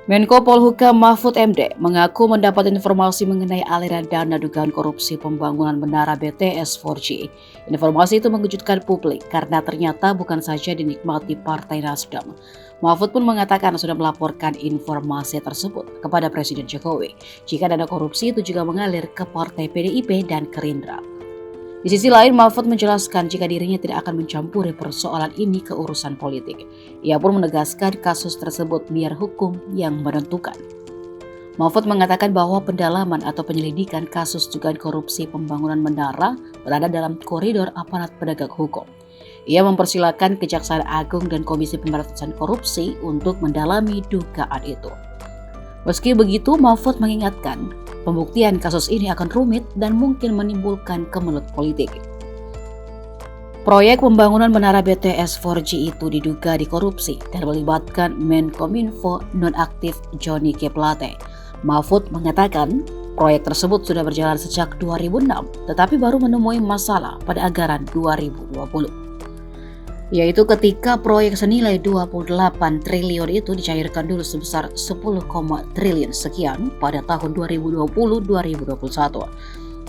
Menko Polhukam Mahfud MD mengaku mendapat informasi mengenai aliran dana dugaan korupsi pembangunan menara BTS 4G. Informasi itu mengejutkan publik karena ternyata bukan saja dinikmati Partai Nasdem. Mahfud pun mengatakan sudah melaporkan informasi tersebut kepada Presiden Jokowi jika dana korupsi itu juga mengalir ke Partai PDIP dan Gerindra. Di sisi lain, Mahfud menjelaskan jika dirinya tidak akan mencampuri persoalan ini ke urusan politik. Ia pun menegaskan kasus tersebut biar hukum yang menentukan. Mahfud mengatakan bahwa pendalaman atau penyelidikan kasus dugaan korupsi pembangunan menara berada dalam koridor aparat penegak hukum. Ia mempersilahkan Kejaksaan Agung dan Komisi Pemberantasan Korupsi untuk mendalami dugaan itu. Meski begitu, Mahfud mengingatkan pembuktian kasus ini akan rumit dan mungkin menimbulkan kemelut politik. Proyek pembangunan menara BTS 4G itu diduga dikorupsi dan melibatkan Menkominfo nonaktif Johnny G. Plate. Mahfud mengatakan proyek tersebut sudah berjalan sejak 2006, tetapi baru menemui masalah pada anggaran 2020. Yaitu ketika proyek senilai 28 triliun itu dicairkan dulu sebesar 10, triliun sekian pada tahun 2020-2021.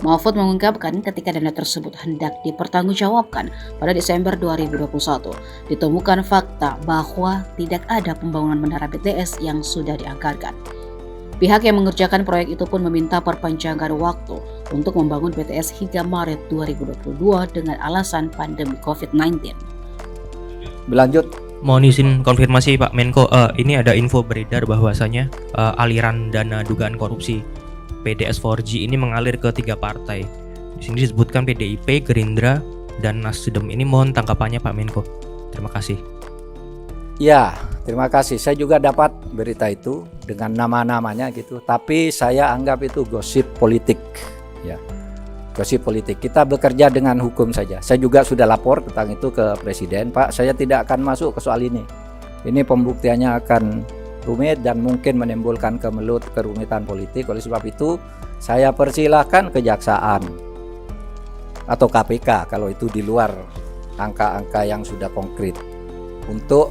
Mahfud mengungkapkan ketika dana tersebut hendak dipertanggungjawabkan pada Desember 2021, ditemukan fakta bahwa tidak ada pembangunan menara BTS yang sudah dianggarkan. Pihak yang mengerjakan proyek itu pun meminta perpanjangan waktu untuk membangun BTS hingga Maret 2022 dengan alasan pandemi COVID-19. Berlanjut. Mohon izin konfirmasi Pak Menko, ini ada info beredar bahwasanya aliran dana dugaan korupsi PDS 4G ini mengalir ke 3 partai. Di sini disebutkan PDIP, Gerindra, dan Nasdem. Ini mohon tanggapannya Pak Menko. Terima kasih. Ya, terima kasih. Saya juga dapat berita itu dengan nama-namanya gitu. Tapi saya anggap itu gosip politik. Ya, gosip politik. Kita bekerja dengan hukum saja. Saya juga sudah lapor tentang itu ke Presiden. Pak, saya tidak akan masuk ke soal ini. Ini pembuktiannya akan rumit dan mungkin menimbulkan kemelut kerumitan politik. Oleh sebab itu, saya persilahkan Kejaksaan atau KPK kalau itu di luar angka-angka yang sudah konkret untuk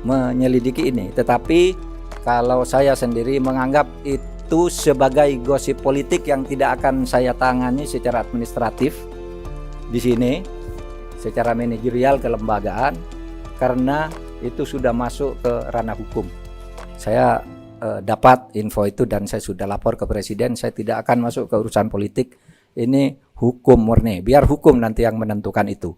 menyelidiki ini. Tetapi kalau saya sendiri menganggap itu sebagai gosip politik yang tidak akan saya tangani secara administratif di sini, secara manajerial kelembagaan, karena itu sudah masuk ke ranah hukum. Saya dapat info itu dan saya sudah lapor ke Presiden. Saya tidak akan masuk ke urusan politik. Ini hukum murni. Biar hukum nanti yang menentukan itu.